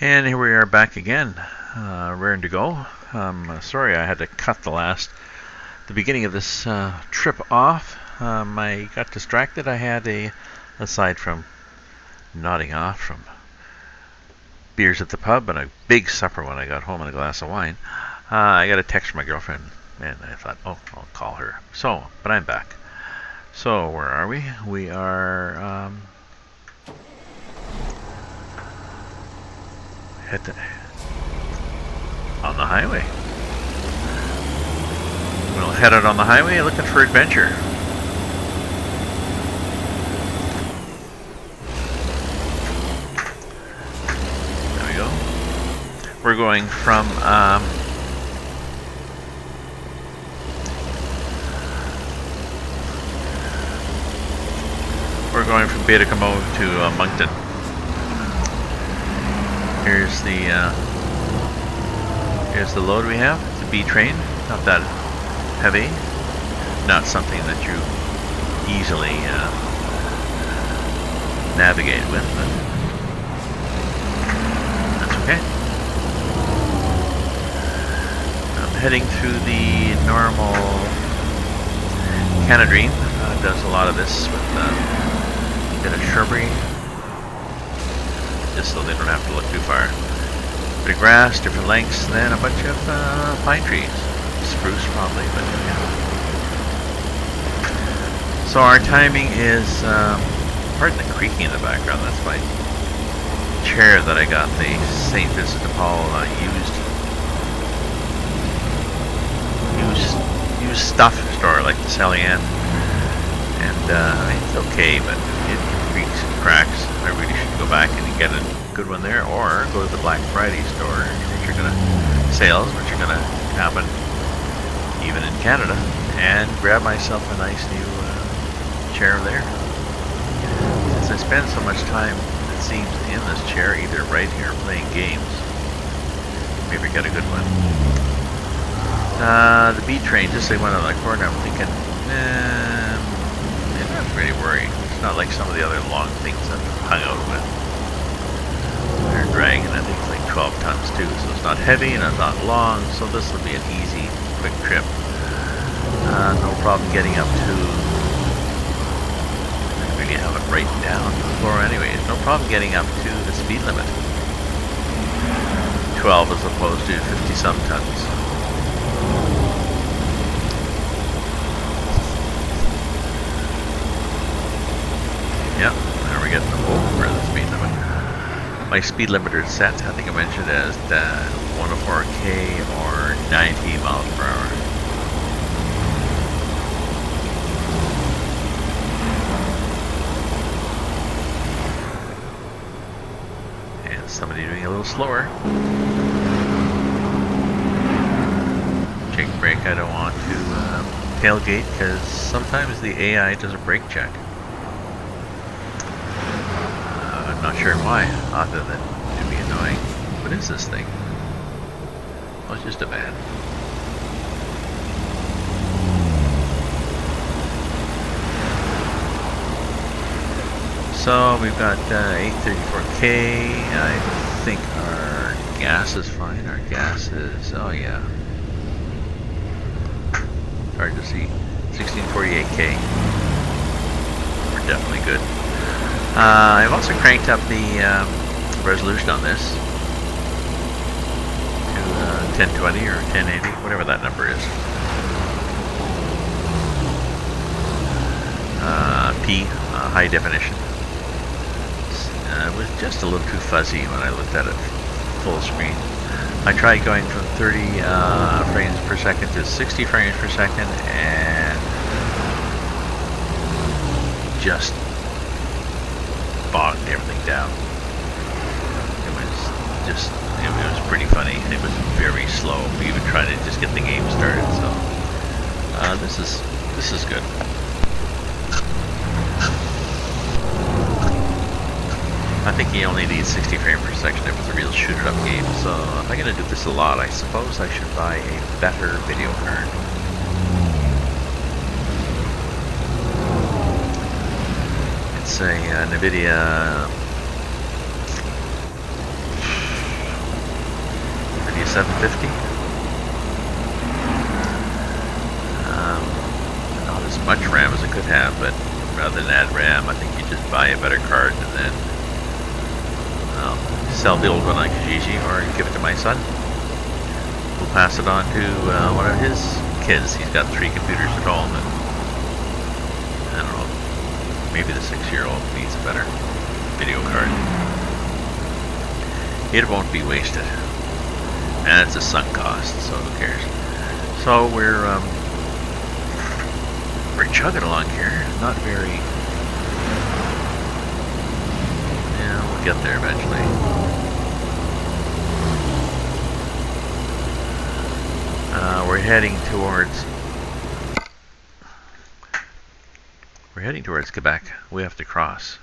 And here we are back again, raring to go. Sorry I had to cut the beginning of this trip off. I got distracted. I had aside from nodding off from beers at the pub and a big supper when I got home and a glass of wine, I got a text from my girlfriend, and I thought, oh, I'll call her. But I'm back. So, where are we? We are on the highway. We'll head out on the highway looking for adventure. There we go. We're going from Baie-Comeau to Moncton. Here's the load we have. It's a B train, not that heavy, not something that you easily navigate with, but that's okay. I'm heading through the normal Canadream. Does a lot of this with a bit of shrubbery, just so they don't have to look too far. A bit of grass, different lengths, and then a bunch of pine trees. Spruce probably, but yeah. So our timing is, pardon the creaking in the background, that's my chair that I got the St. Vincent de Paul used stuff store, like the Salient. And it's okay, but it creaks and cracks. I really should go back and get a good one there, or go to the Black Friday store, which are sales, which are gonna happen even in Canada, and grab myself a nice new chair there. Since I spend so much time, it seems, in this chair, either writing or playing games, maybe get a good one. The B train, just like one on the corner, I'm thinking, not really worried. It's not like some of the other long things I've hung out with. They're dragging, I think, like 12 tons too, so it's not heavy and it's not long, so this will be an easy, quick trip. No problem getting up to, I really have it written down before anyways, no problem getting up to the speed limit. 12 as opposed to 50 some tons. Yep, now we're getting over the speed limit. My speed limiter is set, I think I mentioned, as 104k or 90 miles per hour. And somebody doing a little slower. Check brake, I don't want to tailgate, because sometimes the AI does a brake check. I'm not sure why, other than to be annoying. What is this thing? Oh, it's just a van. So we've got 834k. I think our gas is fine. Our gas is, oh yeah. Hard to see. 1648k. We're definitely good. I've also cranked up the resolution on this to 1020 or 1080, whatever that number is. P, high definition. It was just a little too fuzzy when I looked at it full screen. I tried going from 30 frames per second to 60 frames per second, and just bogged everything down. It was pretty funny. It was very slow. We even tried to just get the game started. So this is good. I think you only need 60 frames per second if it's a real shoot 'em up game. So if I'm gonna do this a lot, I suppose I should buy a better video card. It's a NVIDIA 750. Not as much RAM as it could have, but rather than add RAM, I think you just buy a better card and then sell the old one on Kijiji or give it to my son. We'll pass it on to one of his kids. He's got 3 computers at home, and I don't know, maybe the 6-year-old needs a better video card. It won't be wasted, and it's a sunk cost, so who cares? So we're chugging along here. Not very. Yeah, we'll get there eventually. We're heading towards Quebec. We have to cross,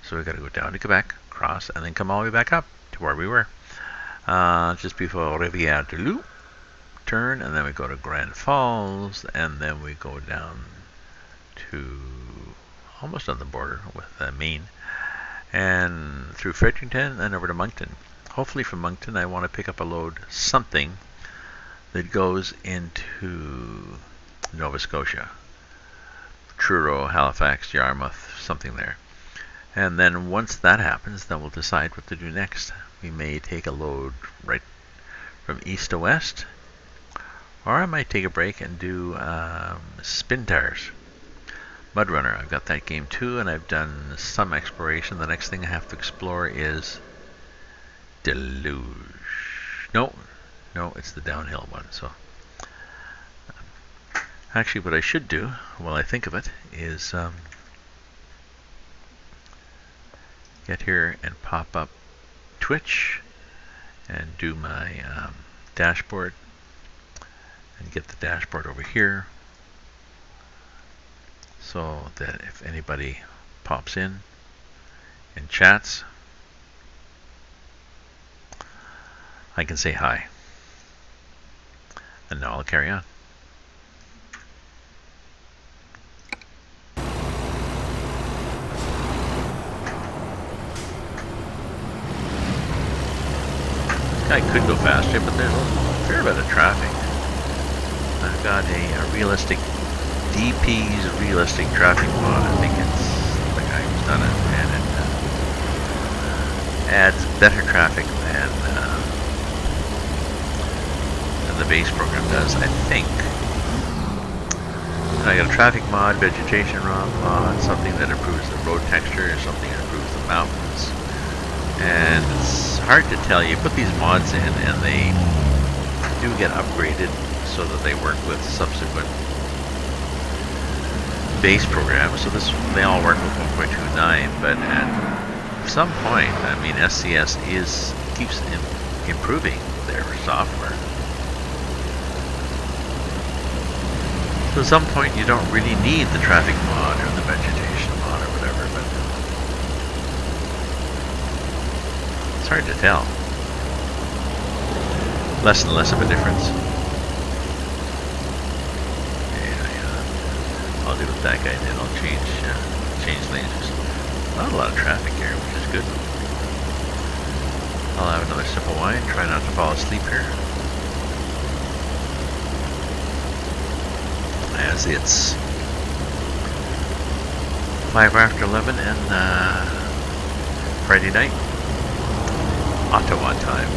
so we got to go down to Quebec, cross, and then come all the way back up to where we were, just before Rivière du Loup. Turn, and then we go to Grand Falls, and then we go down to almost on the border with Maine, and through Fredericton, and over to Moncton. Hopefully from Moncton I want to pick up a load, something that goes into Nova Scotia, Truro, Halifax, Yarmouth, something there. And then once that happens, then we'll decide what to do next. We may take a load right from east to west, or I might take a break and do spin tires. Mud Runner, I've got that game too, and I've done some exploration. The next thing I have to explore is Deluge. No, it's the downhill one. So actually what I should do, while I think of it, is get here and pop up Twitch and do my dashboard, and get the dashboard over here, so that if anybody pops in and chats, I can say hi. And now I'll carry on. This guy could go faster, but there's a fair bit of traffic. I've got a realistic DP's realistic traffic mod. I think it's the guy who's done it, and it adds better traffic than the base program does, I think. And I got a traffic mod, vegetation mod, something that improves the road texture, something that improves the mountains. And it's hard to tell. You put these mods in and they do get upgraded so that they work with subsequent base programs. So they all work with 1.29, but at some point, I mean, SCS keeps improving their software. So at some point you don't really need the traffic mod or the vegetation mod or whatever, but it's hard to tell. Less and less of a difference. I'll do what that guy did. I'll change lanes. Not a lot of traffic here, which is good. I'll have another sip of wine. Try not to fall asleep here, as it's 5 after 11 and Friday night, Ottawa time.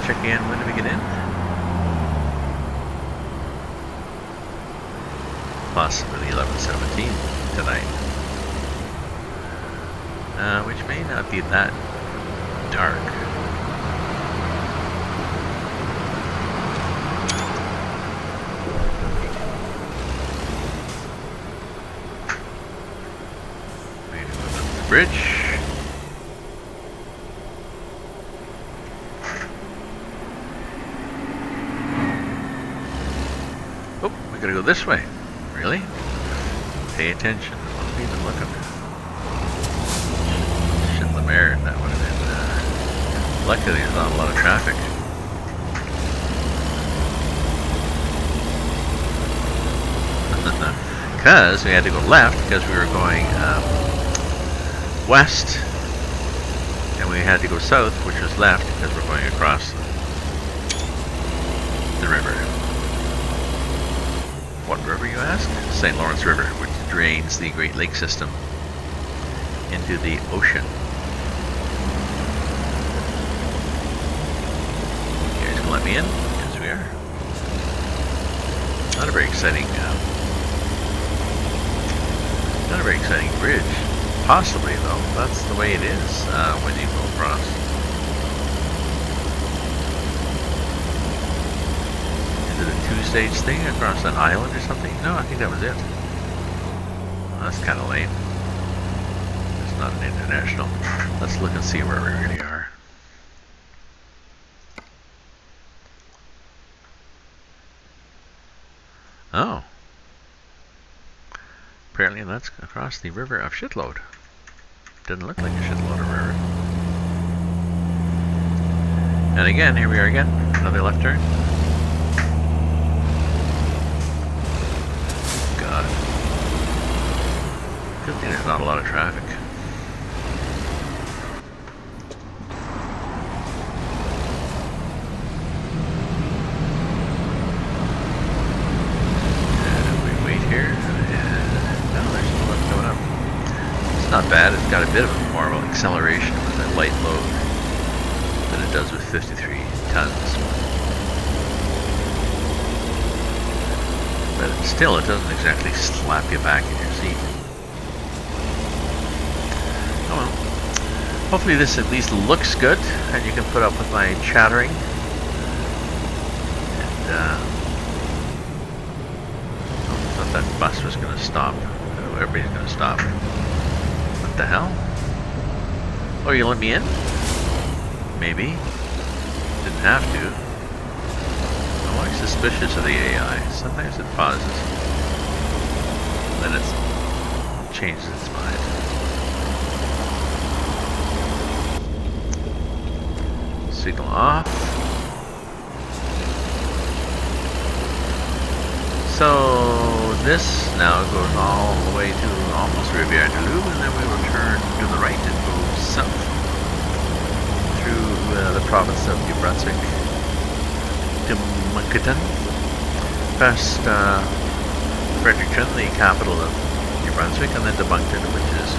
Check in. When do we get in? Possibly 11:17 tonight, which may not be that dark. Maybe move up the bridge. Gotta go this way. Really? Pay attention. What are we even looking at? Shit, the mare. That would have been. Luckily, there's not a lot of traffic. Because we had to go left because we were going west, and we had to go south, which was left, because we're going across the river. What river, you ask? St. Lawrence River, which drains the Great Lake system into the ocean. You guys can let me in? Yes, we are. Not a very exciting bridge. Possibly, though. That's the way it is when you go across. Is it a two-stage thing across an island or something? No, I think that was it. Well, that's kind of lame. It's not an international. Let's look and see where we really are. Oh. Apparently that's across the river of Shitload. Didn't look like a shitload of river. And again, here we are again. Another left turn. God. Good thing there's not a lot of traffic. Not bad. It's got a bit of more of an acceleration with a light load than it does with 53 tons. But still, it doesn't exactly slap you back in your seat. Oh well. Hopefully this at least looks good and you can put up with my chattering. And, I thought that bus was going to stop. Oh, everybody's going to stop. What the hell? Oh, you let me in? Maybe. Didn't have to. I'm always suspicious of the AI. Sometimes it pauses. Then it changes its mind. Signal off. So this now goes all the way to almost Rivière du Loup, and then we will turn to the right and go south through the province of New Brunswick to Moncton, past Fredericton, the capital of New Brunswick, and then to Moncton, which is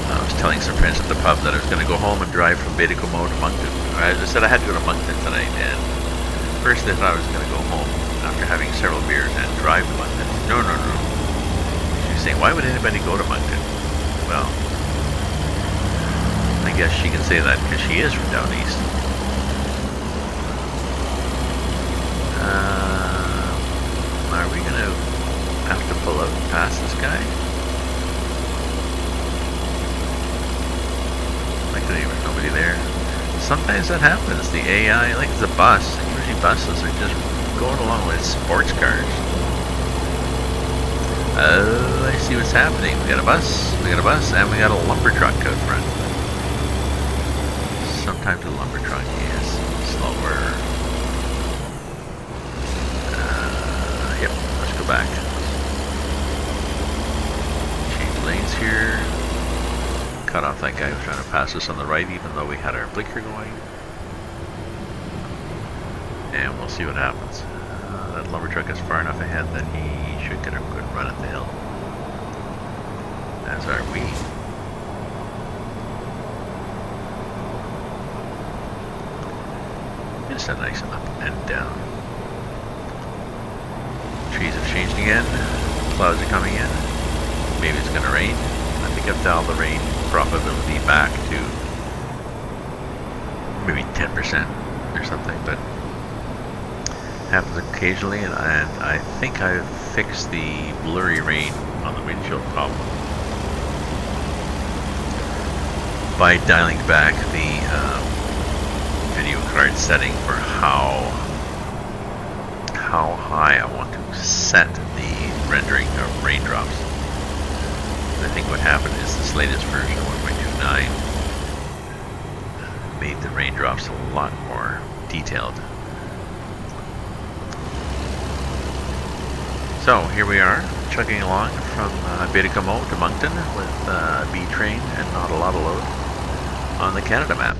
I was telling some friends at the pub that I was going to go home and drive from Baie-Comeau to Moncton. I said I had to go to Moncton tonight, and first they thought I was going to go home after having several beers and drive to Moncton. No. She was saying, why would anybody go to Moncton? Well, I guess she can say that because she is from down east. Are we going to have to pull out and pass this guy? Like there's nobody there. Sometimes that happens. The AI, like the bus, usually buses are just going along with sports cars. Oh, I see what's happening. We got a bus, and we got a lumber truck out front. Sometimes a lumber truck is slower. Yep, let's go back. Change lanes here. Cut off that guy who was trying to pass us on the right, even though we had our blinker going. And we'll see what happens. That lumber truck is far enough ahead that he should get a good run at the hill. As are we. Just a nice up and down. Trees have changed again. Clouds are coming in. Maybe it's going to rain. I think I've dialed the rain probability back to maybe 10% or something, but it happens occasionally, and I think I've fixed the blurry rain on the windshield problem by dialing back the video card setting for how high I want to set the rendering of raindrops. I think what happened is this latest version, 1.29, made the raindrops a lot more detailed. So So here we are, chugging along from Baie-Comeau to Moncton with a B train and not a lot of load on the Canada map.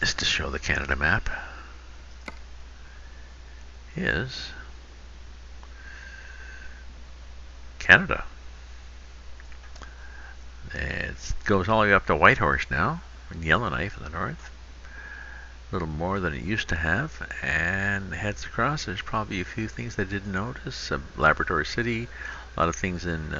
Just to show the Canada map is Canada. It goes all the way up to Whitehorse now, and Yellowknife in the north. A little more than it used to have, and heads across. There's probably a few things I didn't notice. Labrador City, a lot of things in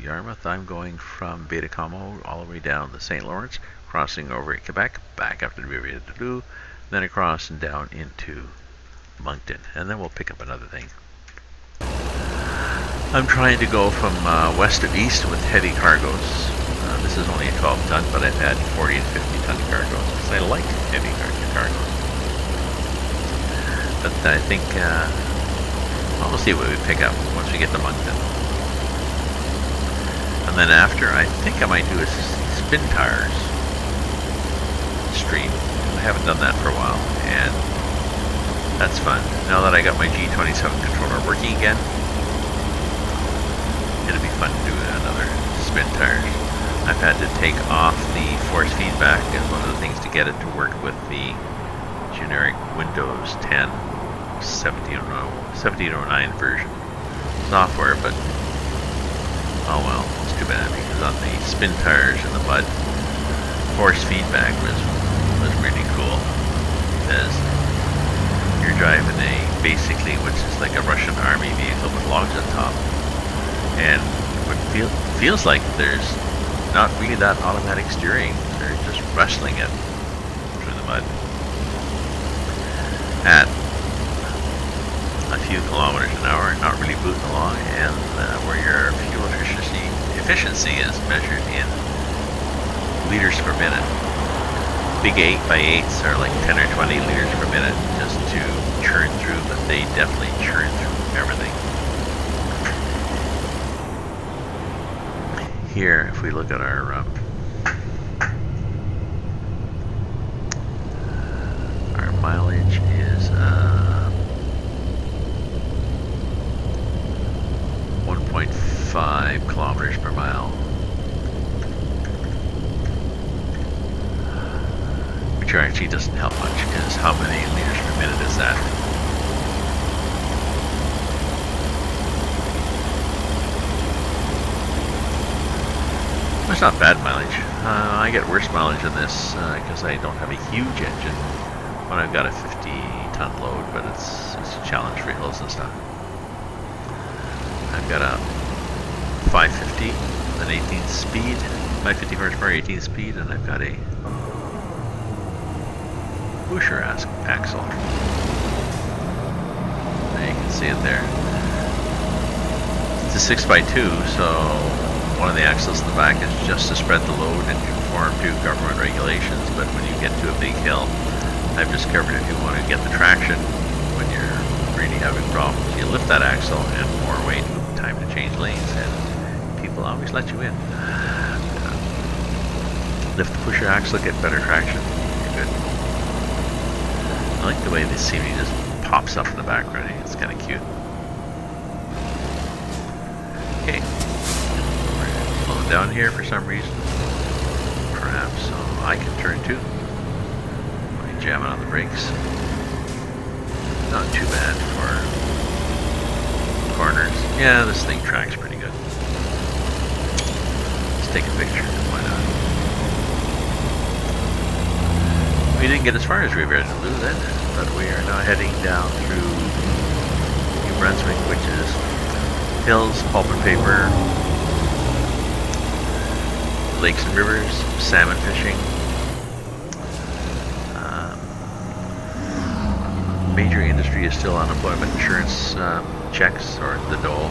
Yarmouth. I'm going from Baie-Comeau all the way down the St. Lawrence, crossing over in Quebec, back up to the Riviera-du-Loup, then across and down into Moncton, and then we'll pick up another thing. I'm trying to go from west to east with heavy cargoes. This is only a 12 ton, but I've had 40 and 50 ton cargoes because I like heavy cargoes. But I think we'll see what we pick up once we get to Moncton. And then after, I think I might do a spin tires stream. I haven't done that for a while, and that's fun. Now that I got my G27 controller working again, it'll be fun to do another spin tires. I've had to take off the force feedback as one of the things to get it to work with the generic Windows 10 1709 version software, but oh well, it's too bad because on the spin tires in the mud, force feedback was really cool because you're driving basically which is like a Russian army vehicle with logs on top, and what feels like there's not really that automatic steering. They're just wrestling it through the mud at a few kilometers an hour, not really booting along, and where your fuel efficiency is measured in liters per minute. Big 8x8s are like 10 or 20 liters per minute just to churn through, but they definitely churn through everything. Here, if we look at our mileage is 1.5 kilometers per mile, which actually doesn't help much because how many liters per minute is that? It's not bad mileage. I get worse mileage than this because I don't have a huge engine when I've got a 50-ton load, but it's a challenge for hills and stuff. I've got a 550 with an 18 speed, 550 horsepower, 18 speed, and I've got a pusher axle. There you can see it there. It's a 6x2, so one of the axles in the back is just to spread the load and conform to government regulations, but when you get to a big hill, I've discovered if you want to get the traction when you're really having problems, you lift that axle and more weight, time to change lanes, and people always let you in. Lift the pusher axle, get better traction, you're good. I like the way this scenery just pops up in the background. It's kind of cute. Okay. Down here for some reason, perhaps, so I can turn too. I'm jamming on the brakes. Not too bad for corners. Yeah, this thing tracks pretty good. Let's take a picture. Why not? We didn't get as far as Riviera-du-Loup then, but we are now heading down through New Brunswick, which is hills, pulp and paper, lakes and rivers, salmon fishing. Major industry is still unemployment insurance checks, or the dole.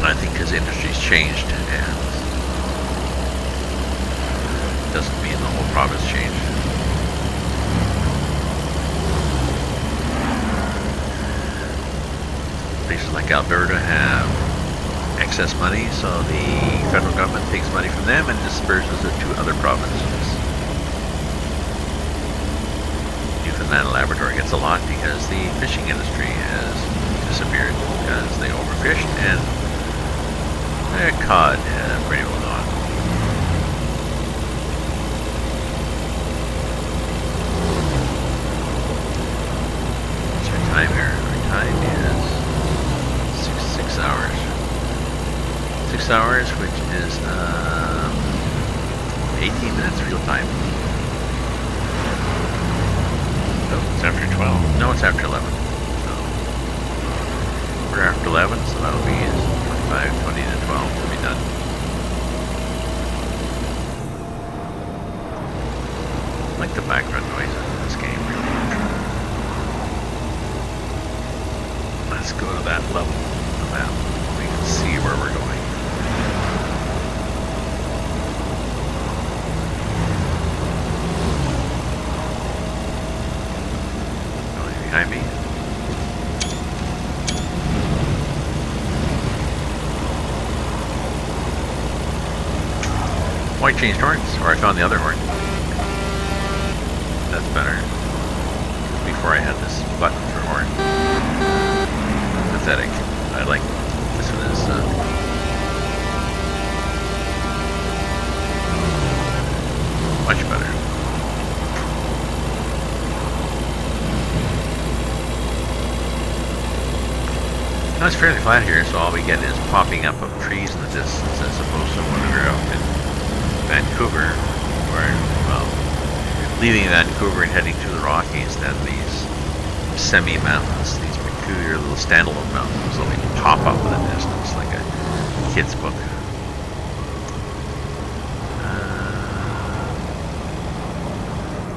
I think because the industry's changed, and doesn't mean the whole province changed. like Alberta, have excess money, so the federal government takes money from them and disperses it to other provinces. Newfoundland and Labrador gets a lot because the fishing industry has disappeared because they overfished and their cod pretty well gone. What's our time here? Our time is 6 hours. 6 hours, which is 18 minutes real time. It's after 12. No, it's after 11. So we're after 11, so that'll be 25, 20 to 12 to be done. I like the background noises in this game. Let's go to that level of the map. We can see where we're going. Behind me. Oh, I changed horns, or I found the other horn. That's better. Before I had this button for horn. Pathetic. I like this one is much better. Now it's fairly flat here, so all we get is popping up of trees in the distance as opposed to when we were out in Vancouver, where, well, leaving Vancouver and heading to the Rockies, then these semi-mountains, these peculiar little standalone mountains, only pop up in the distance like a kid's book.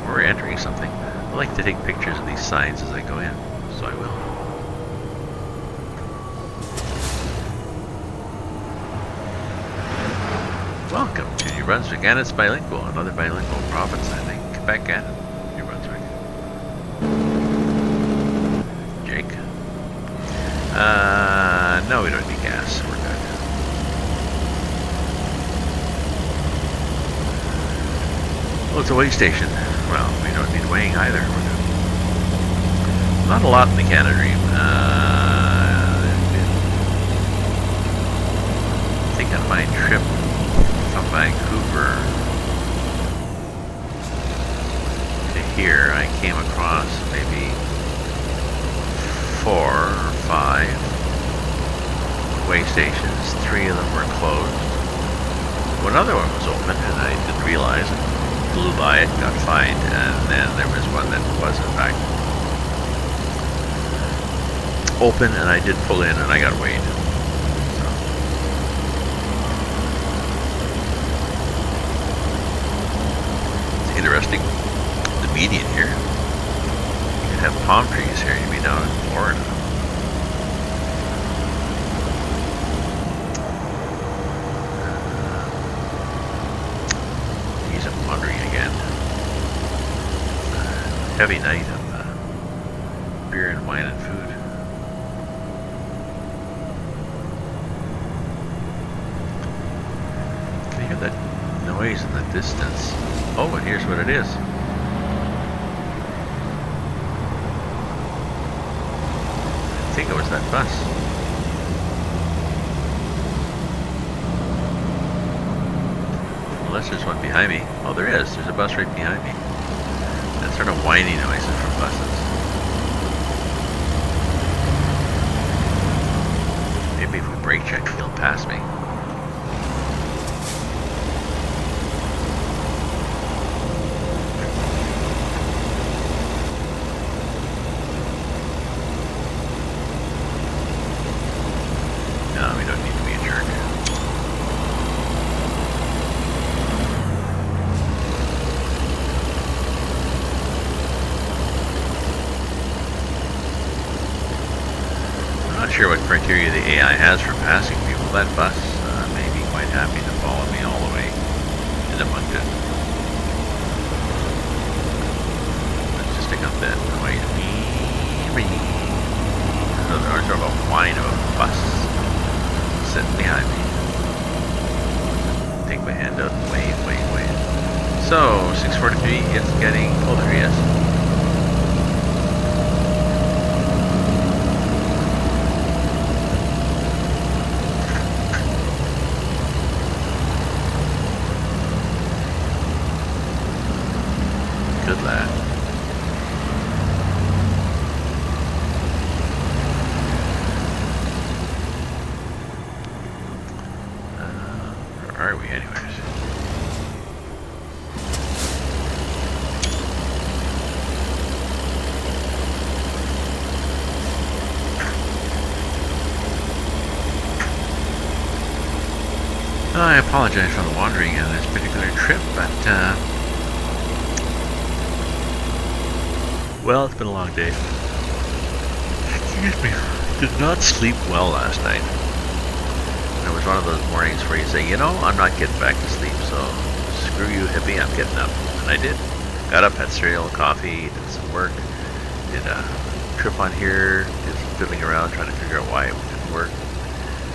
We're entering something. I like to take pictures of these signs as I go in, so I will. Welcome to New Brunswick, and it's bilingual, another bilingual province, I think. Quebec and New Brunswick. Jake? No, we don't need gas. We're good. Well, it's a weigh station. Well, we don't need weighing either. We're good. Not a lot in the Canada Dream. I think on my trip from Vancouver to here, I came across maybe 4 or 5 weigh stations. 3 of them were closed. One other one was open, and I didn't realize it. Blew by it, got fined, and then there was one that was in fact open, and I did pull in, and I got weighed. Interesting, the median here. You could have palm trees here, you'd be down in Florida. Geez, I'm wandering again. Heavy night of beer and wine and food. Can you hear that noise in the distance? Oh, and here's what it is. I think it was that bus. Unless there's one behind me. Oh, there is. There's a bus right behind me. That sort of whiny noises from buses. Maybe if we brake check, he'll pass me. Sure what criteria the AI has for passing people. That bus may be quite happy to follow me all the way into Moncton. Let's just stick up that noise. Oh, there are sort of a whine of a bus sitting behind me. Take my hand out and wave. So, 6:43, it's getting colder, yes. Good lad. Where are we anyways? I apologize for the wandering in this particular trip, but well, it's been a long day. Excuse me. Did not sleep well last night. It was one of those mornings where you say, you know, I'm not getting back to sleep, so screw you, hippie, I'm getting up. And I did. Got up, had cereal, coffee, did some work, did a trip on here, did some fiddling around trying to figure out why it didn't work.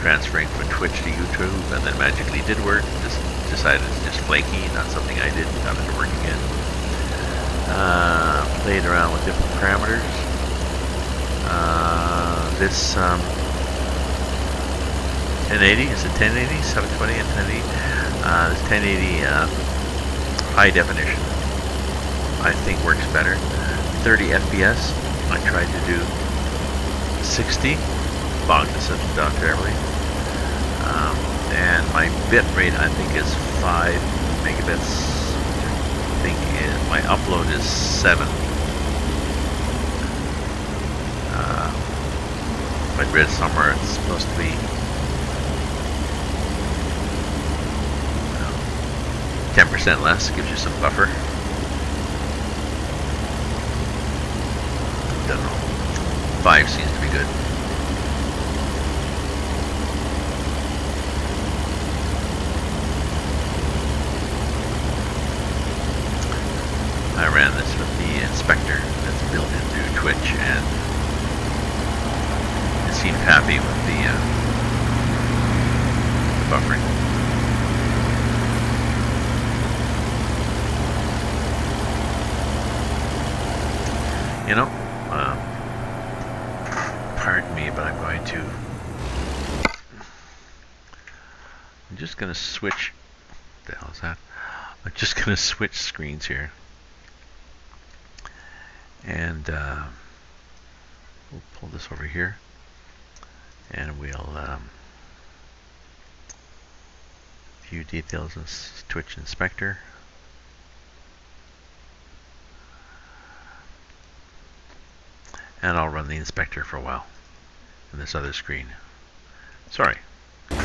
Transferring from Twitch to YouTube, and then magically did work. Just decided it's just flaky, not something I did. Got it to work again. Played around with different parameters. This 1080, is it 1080? 720 and 1080? This 1080 high definition, I think works better. 30 FPS. I tried to do 60. Bogged the system down terribly. And my bit rate, I think, is 5 megabits. I think my upload is 7. If I read somewhere, it's supposed to be 10% less. Gives you some buffer. Don't know. 5 seems to be good. I ran this with the inspector that's built into Twitch, and it seemed happy with the buffering. You know, pardon me, but I'm just going to switch. What the hell is that? I'm just going to switch screens here. And we'll pull this over here, and we'll view details in Twitch Inspector. And I'll run the inspector for a while in this other screen. Sorry. You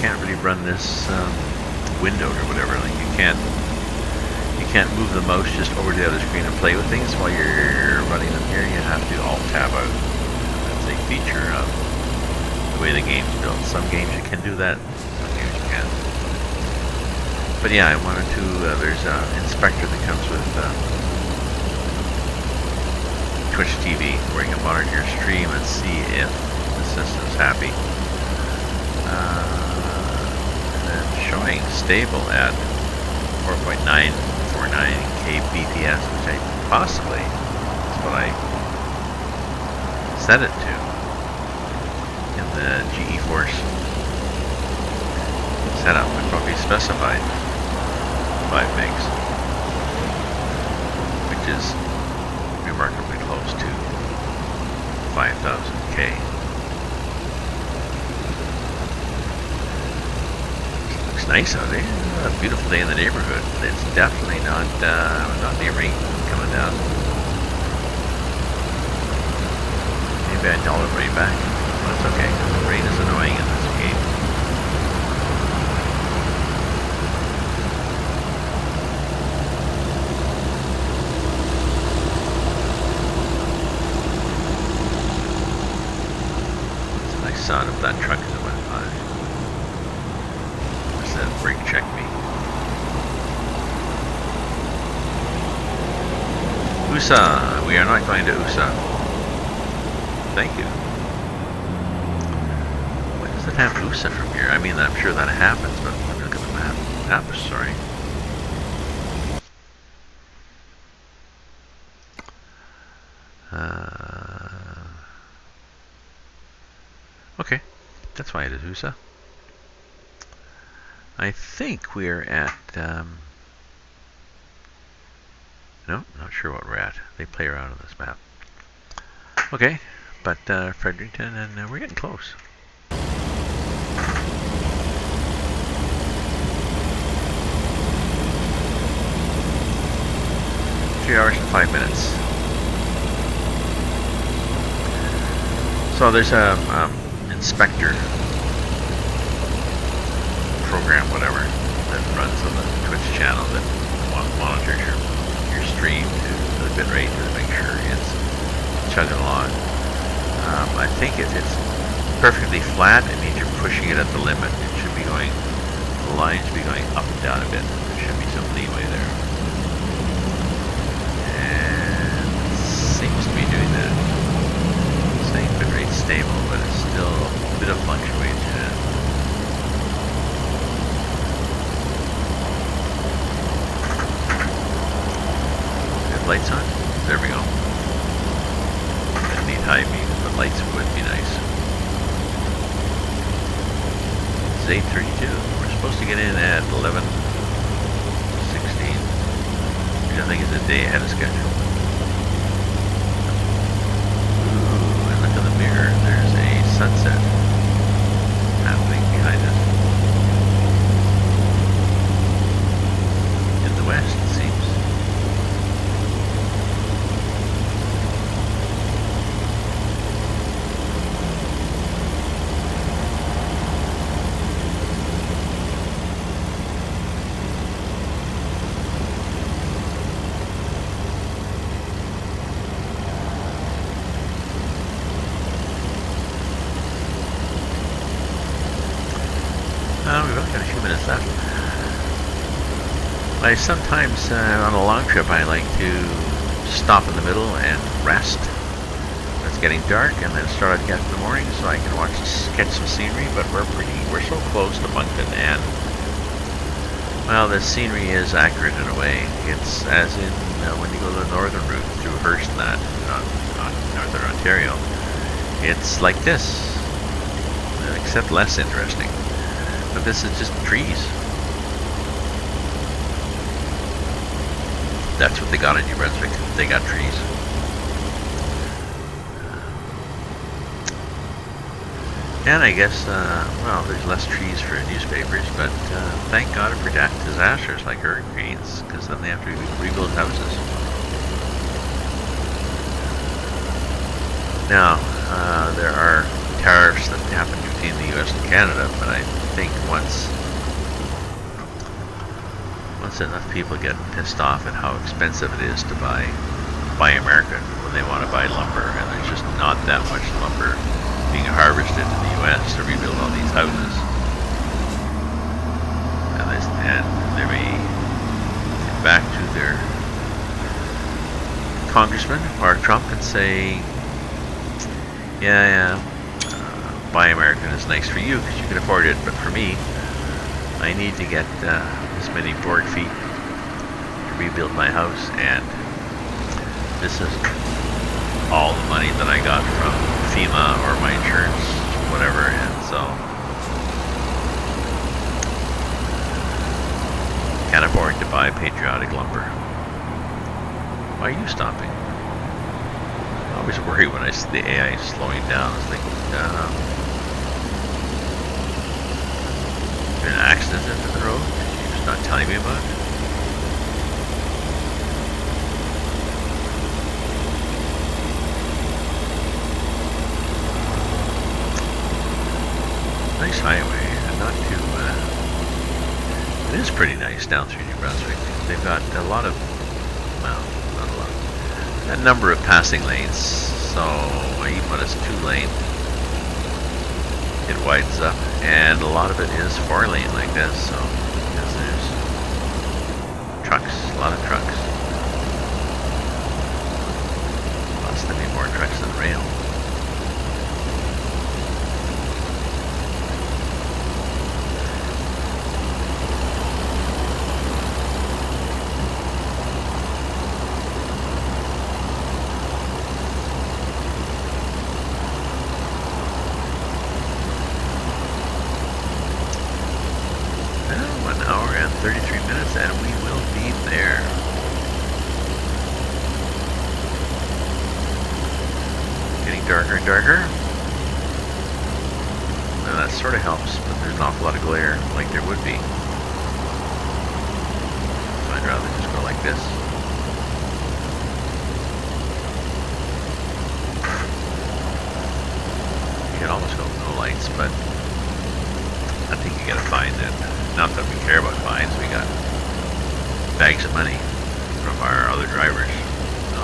can't really run this windowed or whatever. Like you can't move the mouse just over to the other screen and play with things while you're running them here. You have to alt-tab out. That's a feature of the way the game's built. Some games you can do that, some games you can't. But yeah, I wanted to, there's an inspector that comes with Twitch TV, where you can monitor your stream and see if the system's happy. And then showing stable at 4.949 kbps, which I possibly is what I set it to in the GeForce setup. I probably specified 5 megs, which is remarkably close to 5000K. Looks nice out there. A beautiful day in the neighborhood. It's definitely not any rain coming down. Maybe I tell it right back. That's okay. The rain is annoying in this game. It's a nice sound of that truck as it went by. Does that brake check me? USA. We are not going to USA. thank you. Why does it have USA from here? I mean, I'm sure that happens, but let me look at the map. Sorry. Okay, that's why it is USA. I think we're at, no, not sure what we're at. They play around on this map. Okay, but Fredericton, and we're getting close. Three hours and 5 minutes. So there's a inspector program, whatever, that runs on the Twitch channel that monitors your stream to the bit rate to make sure it's chugging along. I think if it's perfectly flat, it means you're pushing it at the limit. It should be going, the line should be going up and down a bit. There should be some leeway there. And it seems to be doing that. Same bit rate stable, but it's still a bit of fluctuation. Lights on? There we go. Didn't need high beams, but lights would be nice. It's 8:32. We're supposed to get in at 11:16, which I think is a day ahead of schedule. Ooh, and look at the mirror. There's a sunset happening behind us. In the west, it seems. We've only got a few minutes left. Sometimes on a long trip I like to stop in the middle and rest. It's getting dark and then start again in the morning so I can catch some scenery, but we're so close to Moncton, and well, the scenery is accurate in a way. It's as in when you go the northern route through Hearst and that, on northern Ontario. It's like this, except less interesting. But this is just trees. That's what they got in New Brunswick. They got trees. And I guess, well, there's less trees for newspapers, but thank God for disasters like hurricanes, because then they have to rebuild houses. Now, there are tariffs that happen between the US and Canada, but I think once enough people get pissed off at how expensive it is to buy American when they want to buy lumber, and there's just not that much lumber being harvested in the US to rebuild all these houses. And they may get back to their congressman or Trump and say, yeah, Buy American is nice for you because you can afford it, but for me, I need to get this many board feet to rebuild my house, and this is all the money that I got from FEMA or my insurance, whatever, and so can't afford to buy patriotic lumber. Why are you stopping? I always worry when I see the AI slowing down. It's like, an accident into the road? You're just not telling me about it? Nice highway, and not too, it is pretty nice down through New Brunswick. They've got a lot of, well, not a lot, a number of passing lanes, so even when it's 2-lane, it widens up, and a lot of it is 4-lane like this, so because there's trucks, a lot of trucks. Lots to be more trucks than rail. darker. And that sort of helps, but there's an awful lot of glare, like there would be. So I'd rather just go like this. You can almost go with no lights, but I think you gotta find it. Not that we care about fines, we got bags of money from our other drivers. So.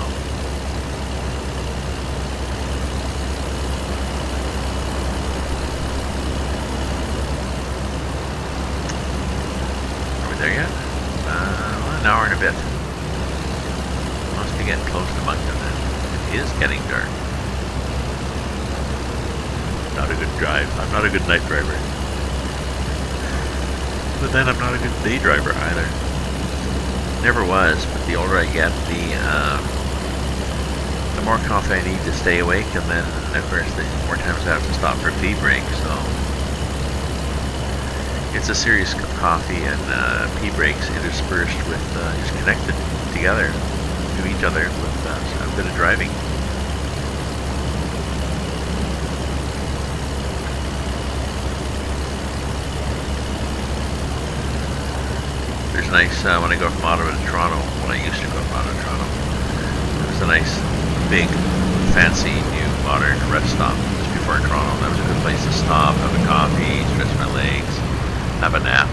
Are we there yet? Well, an hour and a bit. Must be getting close to Moncton then. It is getting dark. Not a good drive. I'm not a good night driver. But then I'm not a good day driver either. Never was, but the older I get, the more coffee I need to stay awake, and then, of course, the more times I have to stop for a pee break, so it's a serious cup of coffee and pee breaks interspersed with just connected together to each other with a bit of driving. There's nice, when I go from Ottawa to Toronto, when I used to go from Ottawa to Toronto, there's a nice, big, fancy, new, modern rest stop just before Toronto. That was a good place to stop, have a coffee, stretch my legs, have a nap,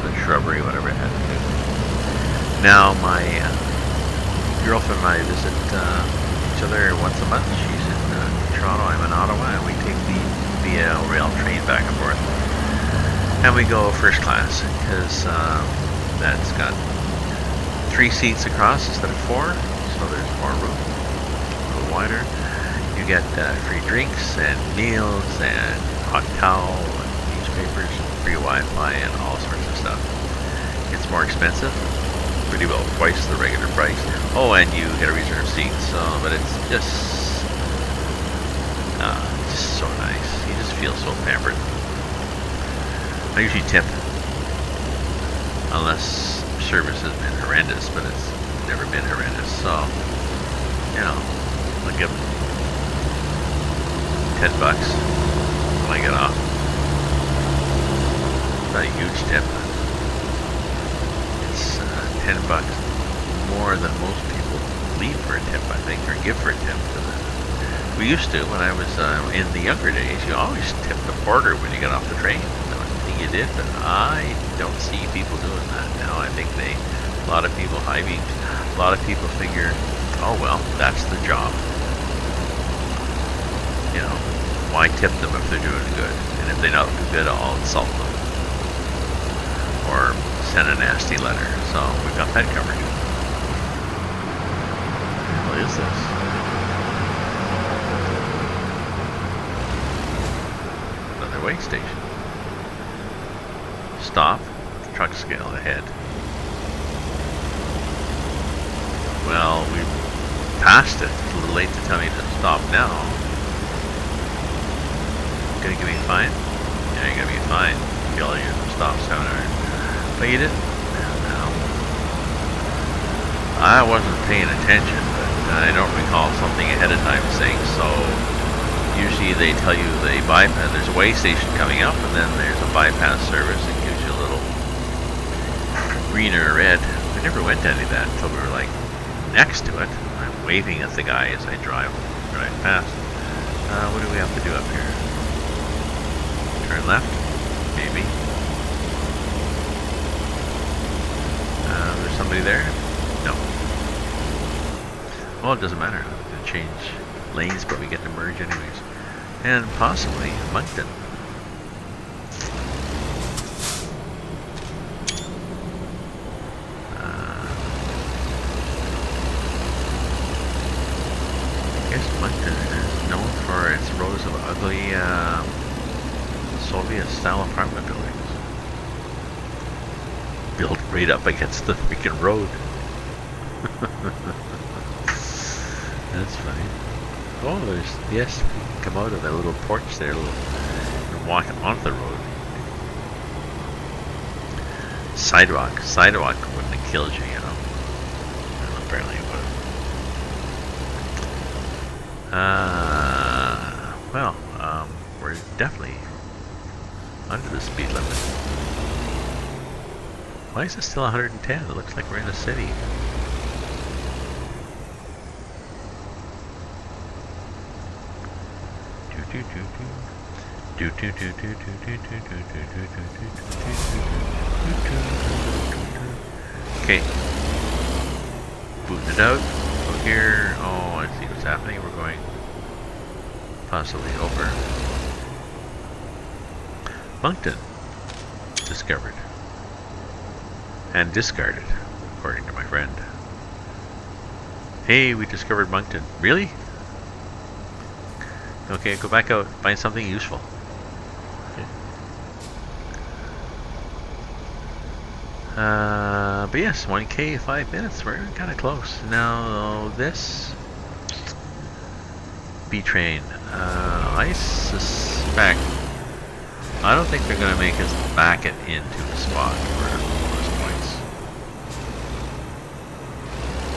the shrubbery, whatever I had to do. Now, my girlfriend and I visit each other once a month. She's in Toronto, I'm in Ottawa, and we take the via rail train back and forth. And we go first class, because that's got 3 seats across instead of 4, so there's more room, a little wider. You get free drinks and meals and hot towel and newspapers, free Wi-Fi and all sorts of stuff. It's more expensive, pretty well twice the regular price. Oh, and you get a reserved seat, so, but it's just so nice. You just feel so pampered. I usually tip, unless service has been horrendous, but it's never been horrendous, so, you know, I'll give them $10 when I get off. Not a huge tip. It's $10 more than most people leave for a tip, I think, or give for a tip. We used to, when I was in the younger days, you always tip the porter when you get off the train. You did, but I don't see people doing that now. I think a lot of people figure, oh well, that's the job. You know, why tip them if they're doing good? And if they don't do good, I'll insult them. Or send a nasty letter. So we've got that covered. What is this? Another way station. Stop. Truck scale ahead. Well, we passed it. It's a little late to tell me to stop now. Gonna give me a fine? Yeah, you're gonna be fine. Kill you stop sign. But you didn't. No. I wasn't paying attention, but I don't recall something ahead of time saying so. Usually they tell you they bypass. There's a way station coming up, and then there's a bypass service that gives you a little green or red. We never went to any of that until we were like next to it. I'm waving at the guy as I drive past. What do we have to do up here? Turn left, maybe. There's somebody there? No. Well, it doesn't matter. I'm gonna change lanes, but we get to merge anyways. And possibly Moncton. I guess Moncton is known for its rows of ugly Soviet-style apartment buildings. Built right up against the freaking road. That's funny. Oh, there's, yes, you can come out of that little porch there, and walk onto the road. Sidewalk wouldn't have killed you, you know. Well, apparently it would have. Well, we're definitely under the speed limit. Why is it still 110? It looks like we're in a city. Okay. Booting it out. Go here. Oh, I see what's happening. We're going possibly over. Moncton discovered. And discarded, according to my friend. Hey, we discovered Moncton. Really? Okay, go back out. Find something useful. Okay. But yes, 1K, 5 minutes. We're kind of close. Now, this B-train. I suspect... I don't think they're going to make us back it into the spot for those points.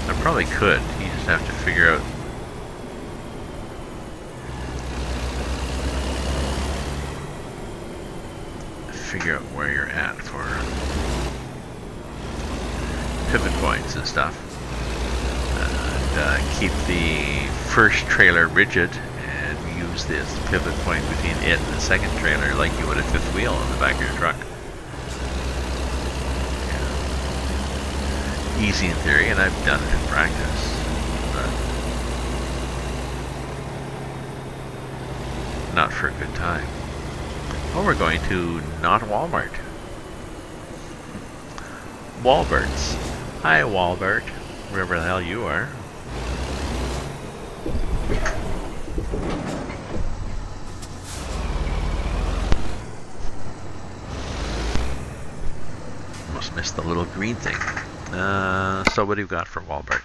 I probably could. You just have to figure out... where you're at for pivot points and stuff. And keep the first trailer rigid and use this pivot point between it and the second trailer like you would a fifth wheel on the back of your truck. Yeah. Easy in theory, and I've done it in practice. But not for a good time. Oh, we're going to not Walmart. Walbert's. Hi, Walbert. Wherever the hell you are. Almost missed the little green thing. So what do you got for Walbert?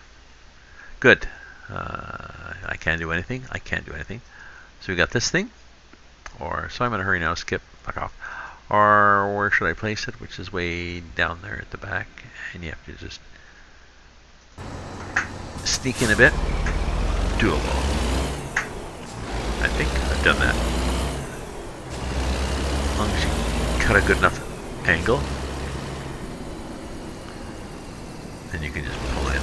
Good. I can't do anything. I can't do anything. So we got this thing. Or, so I'm in a hurry now, skip, fuck off. Or where should I place it, which is way down there at the back, and you have to just sneak in a bit. Doable. I think I've done that. As long as you cut a good enough angle, then you can just pull in.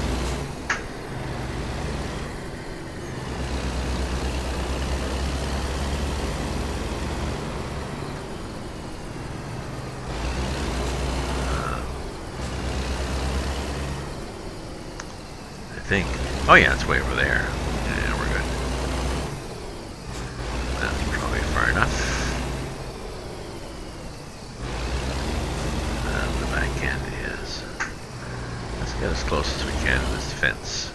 Oh yeah, it's way over there. Yeah, we're good. That's probably far enough. The back end is. Let's get as close as we can to this fence.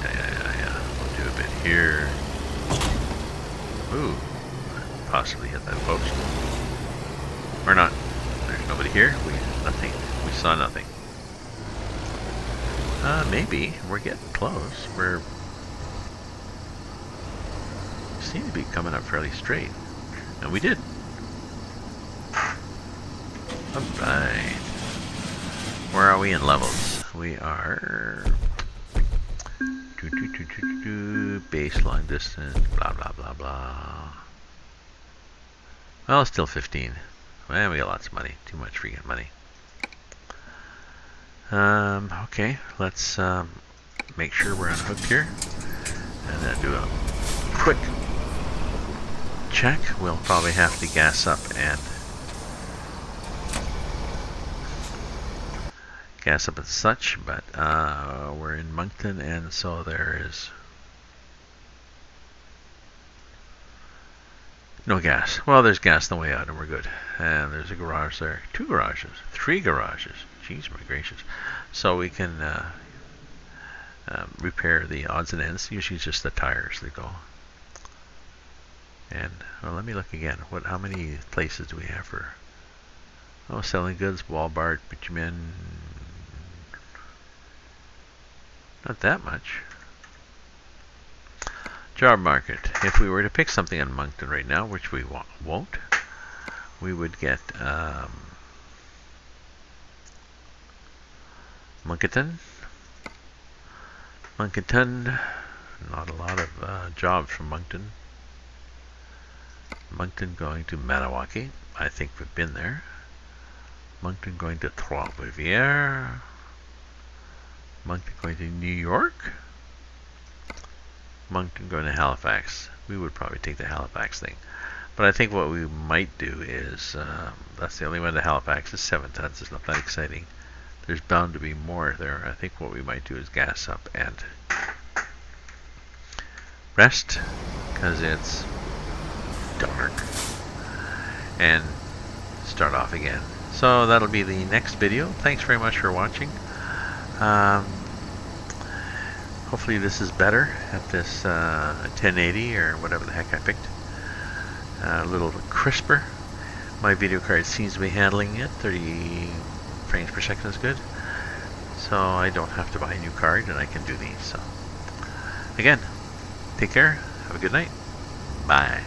Yeah. We'll do a bit here. Ooh, possibly hit that post. Or not. There's nobody here. Nothing. We saw nothing. Maybe. We're getting close. We seem to be coming up fairly straight. And we did. Alright. Where are we in levels? We are... baseline distance, blah, blah, blah, blah. Well, still 15. Well, we got lots of money. Too much freaking money. Okay, let's make sure we're unhooked here, and then do a quick check. We'll probably have to gas up and such, but we're in Moncton, and so there is no gas. Well, there's gas on the way out, and we're good. And there's a garage there. 2 garages. 3 garages. Jeez, my gracious. So we can repair the odds and ends. Usually it's just the tires that go. And well, let me look again. How many places do we have for? Oh, selling goods, Walmart, bitumen. Not that much. Job market. If we were to pick something on Moncton right now, which we won't, we would get Moncton, Not a lot of jobs from Moncton. Moncton going to Maniwaki. I think we've been there. Moncton going to Trois-Rivières. Moncton going to New York. Moncton going to Halifax. We would probably take the Halifax thing. But I think what we might do is, that's the only one to Halifax is 7 tons. It's not that exciting. There's bound to be more there. I think what we might do is gas up and rest, because it's dark, and start off again. So that'll be the next video. Thanks very much for watching. Hopefully this is better at this 1080 or whatever the heck I picked. A little crisper. My video card seems to be handling it. 30 frames per second is good. So I don't have to buy a new card, and I can do these. So again, take care. Have a good night. Bye.